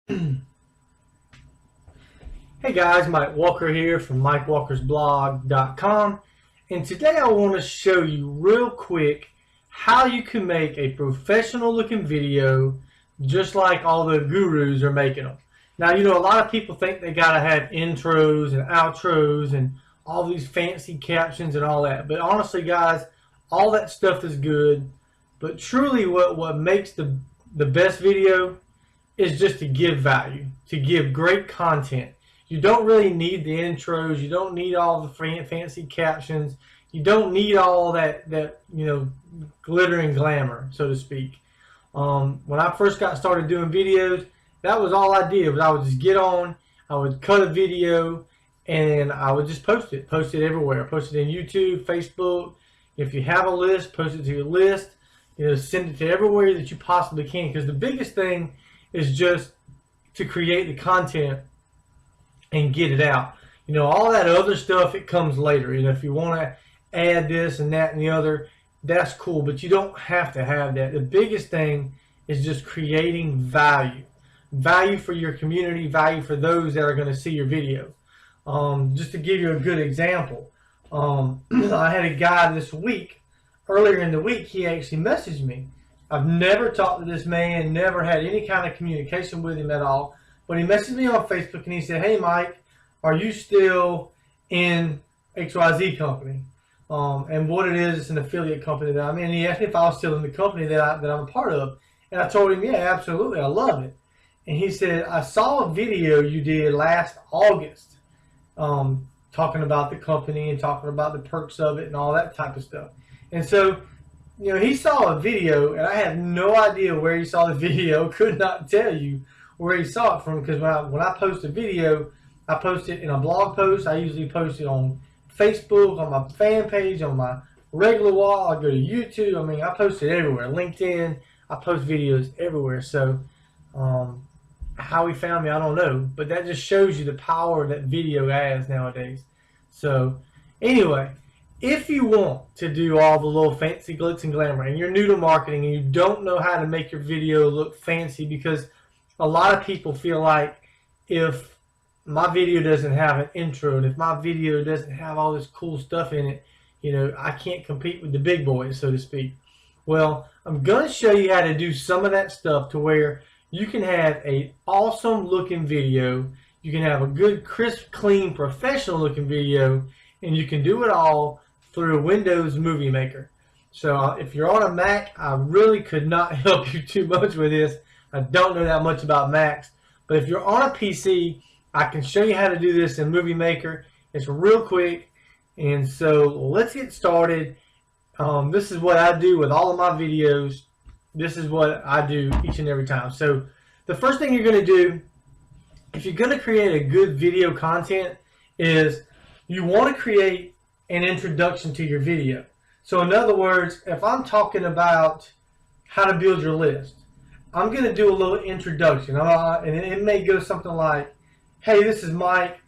Hey guys, Mike Walker here from MikeWalkersBlog.com, and today I want to show you real quick how you can make a professional looking video just like all the gurus are making them. Now, you know, a lot of people think they gotta have intros and outros and all these fancy captions and all that, but honestly guys, all that stuff is good, but truly what makes the best video is just to give value, to give great content. You don't really need the intros. You don't need all the fancy captions. You don't need all that glitter and glamour, so to speak. When I first got started doing videos, that was all I did. Was I would just get on, I would cut a video, and I would just post it everywhere. Post it in YouTube, Facebook. If you have a list, post it to your list. Send it to everywhere that you possibly can. Because the biggest thing is just to create the content and get it out. All that other stuff, it comes later. If you want to add this and that and the other, that's cool, but you don't have to have that. The biggest thing is just creating value. Value for your community, value for those that are going to see your video. Just to give you a good example, I had a guy this week, earlier in the week, he actually messaged me. I've never talked to this man, never had any kind of communication with him at all. But he messaged me on Facebook and he said, "Hey Mike, are you still in XYZ company?" And what it is, it's an affiliate company that I'm in. He asked me if I was still in the company that I'm a part of. And I told him, yeah, absolutely, I love it. And he said, "I saw a video you did last August talking about the company and talking about the perks of it and all that type of stuff." And so, he saw a video, and I had no idea where he saw the video, could not tell you where he saw it from, because when I post a video, I post it in a blog post. I usually post it on Facebook, on my fan page, on my regular wall. I go to YouTube. I mean, I post it everywhere. LinkedIn, I post videos everywhere. So how he found me, I don't know. But that just shows you the power that video has nowadays. So anyway, if you want to do all the little fancy glitz and glamour, and you're new to marketing and you don't know how to make your video look fancy, because a lot of people feel like if my video doesn't have an intro and if my video doesn't have all this cool stuff in it, I can't compete with the big boys, so to speak. Well, I'm going to show you how to do some of that stuff to where you can have an awesome looking video, you can have a good, crisp, clean, professional looking video, and you can do it all through Windows Movie Maker. So if you're on a Mac, I really could not help you too much with this. I don't know that much about Macs, but if you're on a PC, I can show you how to do this in Movie Maker. It's real quick, and so let's get started. This is what I do with all of my videos. This is what I do each and every time. So the first thing you're going to do, if you're going to create a good video content, is you want to create an introduction to your video. So in other words, if I'm talking about how to build your list, I'm going to do a little introduction, and it may go something like, "Hey, this is Mike,"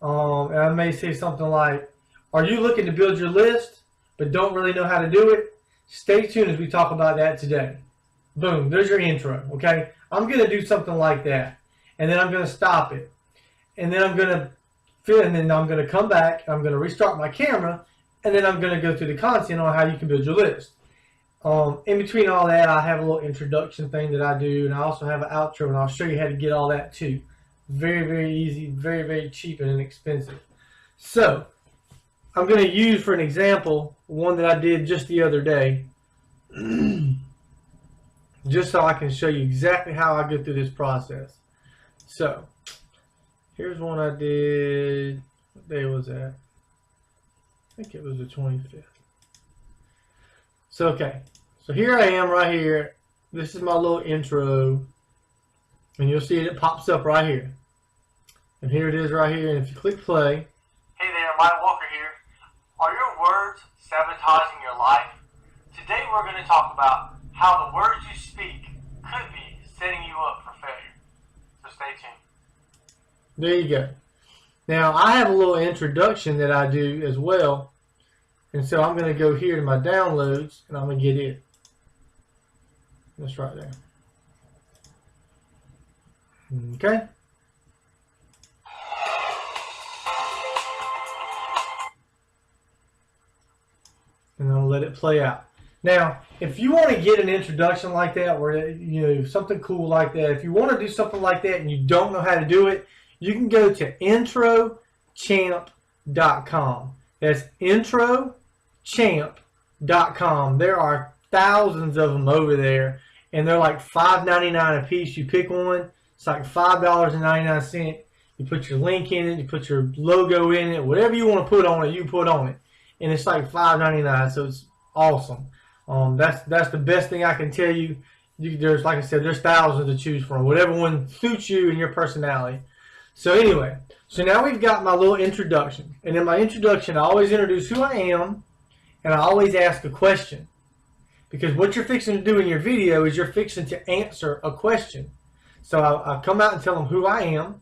and I may say something like, "Are you looking to build your list but don't really know how to do it? Stay tuned as we talk about that today." Boom, there's your intro, okay? I'm going to do something like that, and then I'm going to stop it, and then I'm going to come back, I'm going to restart my camera, and then I'm going to go through the content on how you can build your list. In between all that, I have a little introduction thing that I do, and I also have an outro, and I'll show you how to get all that too. Very, very easy, very, very cheap and inexpensive. So, I'm going to use, for an example, one that I did just the other day, just so I can show you exactly how I go through this process. So, here's one I did. What day was that? I think it was the 25th. So, okay. So here I am right here. This is my little intro. And you'll see it pops up right here. And here it is right here. And if you click play. Hey there, Mike Walker here. Are your words sabotaging your life? Today we're going to talk about how the words you speak could be setting you up for failure. So stay tuned. There you go. Now I have a little introduction that I do as well. And so I'm going to go here to my downloads and I'm going to get it. That's right there. Okay. And I'll let it play out. Now, if you want to get an introduction like that, where something cool like that, if you want to do something like that and you don't know how to do it, you can go to introchamp.com. That's introchamp.com. There are thousands of them over there, and they're like $5.99 a piece. You pick one, it's like $5.99. You put your link in it, you put your logo in it, whatever you want to put on it, you put on it, and it's like $5.99. So it's awesome. That's the best thing I can tell you. There's, like I said, there's thousands to choose from. Whatever one suits you and your personality. So anyway, so now we've got my little introduction. And in my introduction, I always introduce who I am, and I always ask a question. Because what you're fixing to do in your video is you're fixing to answer a question. So I come out and tell them who I am,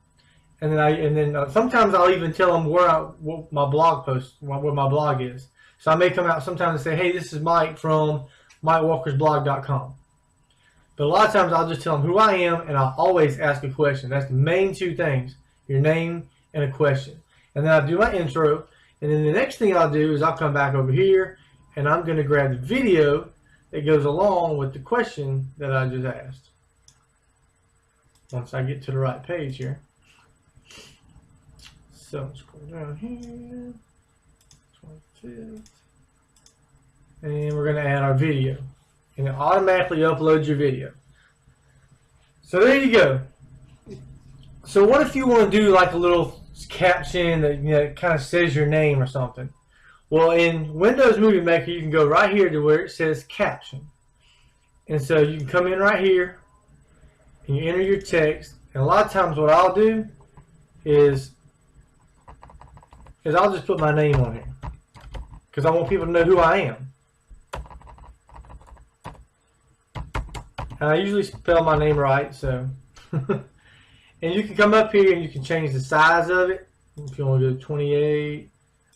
and then sometimes I'll even tell them what my blog post, where my blog is. So I may come out sometimes and say, hey, this is Mike from MikeWalkersBlog.com. But a lot of times I'll just tell them who I am, and I'll always ask a question. That's the main two things, your name and a question. And then I'll do my intro, and then the next thing I'll do is I'll come back over here, and I'm going to grab the video that goes along with the question that I just asked. Once I get to the right page here. So scroll down here. 25th. And we're going to add our video. And it automatically uploads your video. So there you go. So what if you want to do like a little caption that kind of says your name or something? Well, in Windows Movie Maker, you can go right here to where it says caption. And so you can come in right here and you enter your text. And a lot of times what I'll do is I'll just put my name on here, because I want people to know who I am. And I usually spell my name right, so. And you can come up here and you can change the size of it. If you want to go 28,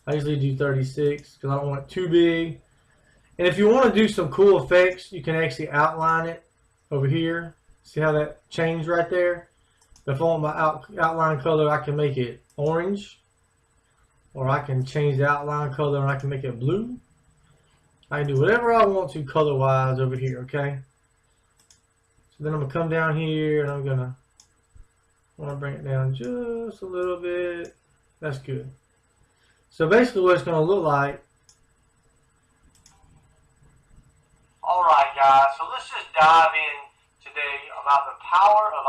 I usually do 36 because I don't want it too big. And if you want to do some cool effects, you can actually outline it over here. See how that changed right there? If I want my outline color, I can make it orange. Or I can change the outline color and I can make it blue. I can do whatever I want to color-wise over here, okay? So then I'm going to come down here and I'm going to want to bring it down just a little bit. That's good. So basically what it's going to look like. Alright guys, so let's just dive in today about the power of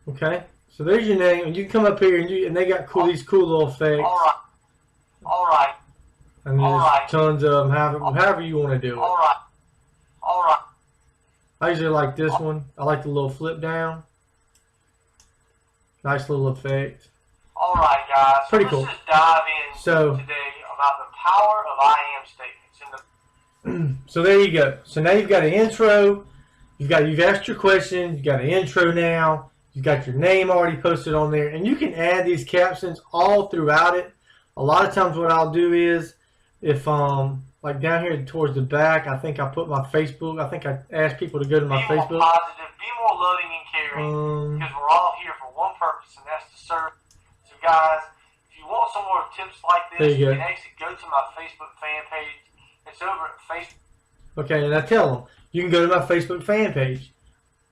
Okay, so there's your name, and you can come up here and they got these cool little effects. Alright. And there's tons of them, however you want to do it. Alright. I usually like this one. I like the little flip down. Nice little effect. Alright guys, pretty cool. Let's just dive in today about the power of I am statements. So there you go. So now you've got an intro. You've asked your question. You've got an intro now. You've got your name already posted on there, and you can add these captions all throughout it. A lot of times, what I'll do is, if like down here towards the back, I think I put my Facebook. I think I asked people to go to my Facebook. Be more positive, be more loving and caring, because we're all here for one purpose, and that's to serve. So guys, if you want some more tips like this, you can actually go to my Facebook fan page. It's over at Facebook. Okay, and I tell them, you can go to my Facebook fan page.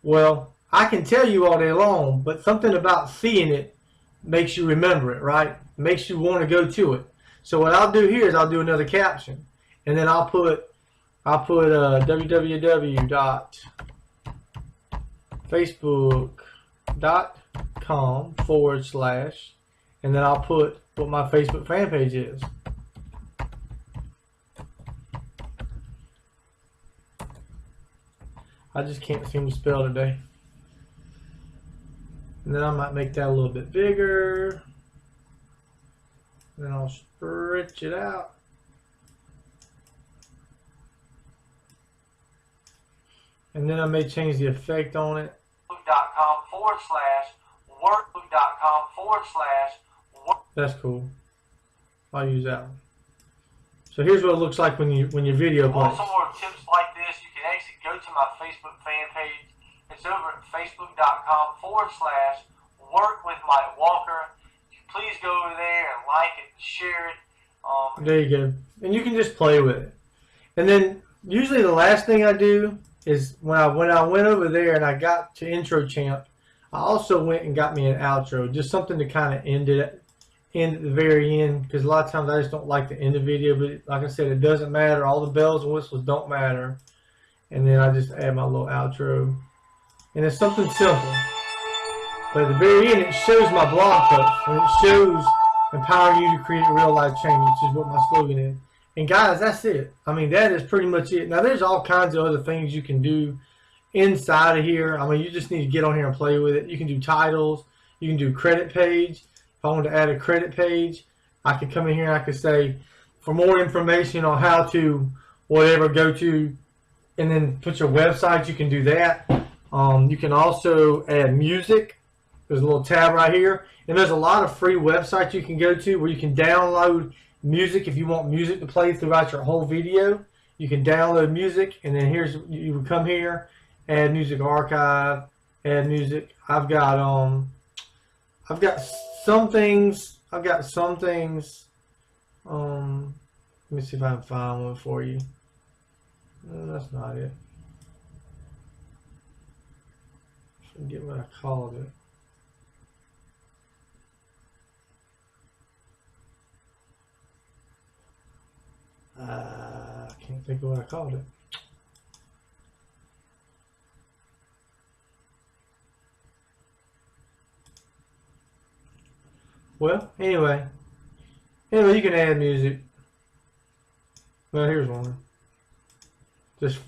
Well, I can tell you all day long, but something about seeing it makes you remember it, right? Makes you want to go to it. So what I'll do here is I'll do another caption, and then I'll put www.facebook.com/ and then I'll put what my Facebook fan page is. I just can't seem to spell today. And then I might make that a little bit bigger. Then I'll stretch it out. And then I may change the effect on it. Facebook.com/workbook.com/. That's cool. I'll use that one. So here's what it looks like when your video plays. For some more tips like this, you can actually go to my Facebook fan page. It's over at facebook.com/work with Mike Walker. Please go over there and like it and share it. There you go. And you can just play with it. And then usually the last thing I do is when I went over there and I got to Intro Champ, I also went and got me an outro, just something to kind of end at the very end, because a lot of times I just don't like to end the video, but like I said, it doesn't matter. All the bells and whistles don't matter. And then I just add my little outro. And it's something simple. But at the very end, it shows my blog post, and it shows empowering you to create real life change, which is what my slogan is. And guys, that's it. I mean, that is pretty much it. Now, there's all kinds of other things you can do inside of here. I mean, you just need to get on here and play with it. You can do titles. You can do credit page. If I wanted to add a credit page, I could come in here and I could say, for more information on how to whatever, go to, and then put your website. You can do that. You can also add music. There's a little tab right here. And there's a lot of free websites you can go to where you can download music. If you want music to play throughout your whole video, you can download music, and then you would come here, add music archive, add music. I've got some things. Let me see if I can find one for you. No, that's not it. Forget what I called it. I can't think of what I called it. Well, anyway, you can add music. Well, here's one. Just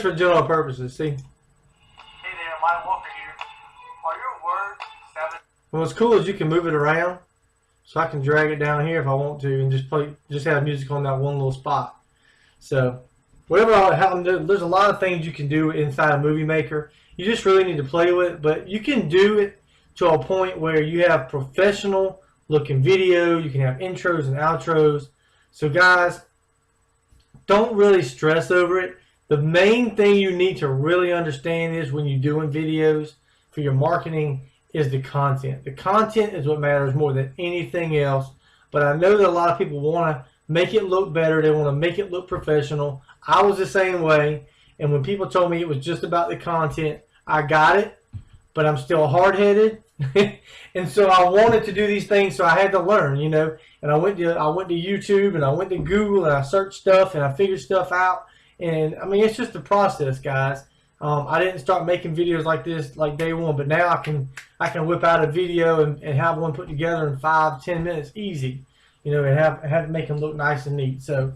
for general purposes. See. Hey there, Mike Walker here. Are your words 7? And what's cool is you can move it around. So I can drag it down here if I want to and just have music on that one little spot. So there's a lot of things you can do inside of Movie Maker. You just really need to play with it, but you can do it to a point where you have professional looking video. You can have intros and outros. So guys, don't really stress over it. The main thing you need to really understand is when you're doing videos for your marketing is the content. The content is what matters more than anything else. But I know that a lot of people want to make it look better. They want to make it look professional. I was the same way. And when people told me it was just about the content, I got it. But I'm still hard-headed. And so I wanted to do these things, so I had to learn, you know. And I went to YouTube, and I went to Google, and I searched stuff, and I figured stuff out. And I mean, it's just a process, guys. I didn't start making videos like this like day one, but now I can whip out a video and have one put together in 5-10 minutes, easy, you know, and have to make them look nice and neat. So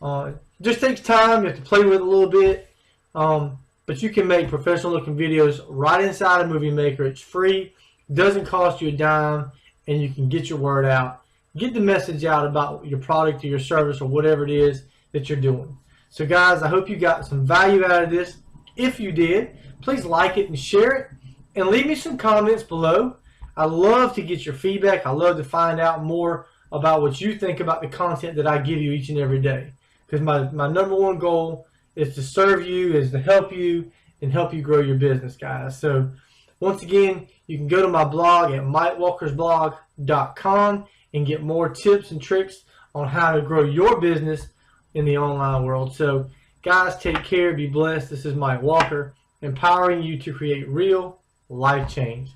it just takes time. You have to play with it a little bit, but you can make professional looking videos right inside of Movie Maker. It's free, doesn't cost you a dime, and you can get your word out, get the message out about your product or your service or whatever it is that you're doing. So guys, I hope you got some value out of this. If you did, please like it and share it, and leave me some comments below. I love to get your feedback. I love to find out more about what you think about the content that I give you each and every day. Because my number one goal is to serve you, is to help you, and help you grow your business, guys. So once again, you can go to my blog at mikewalkersblog.com and get more tips and tricks on how to grow your business in the online world. So guys, take care, be blessed. This is Mike Walker, empowering you to create real life change.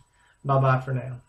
Bye-bye for now.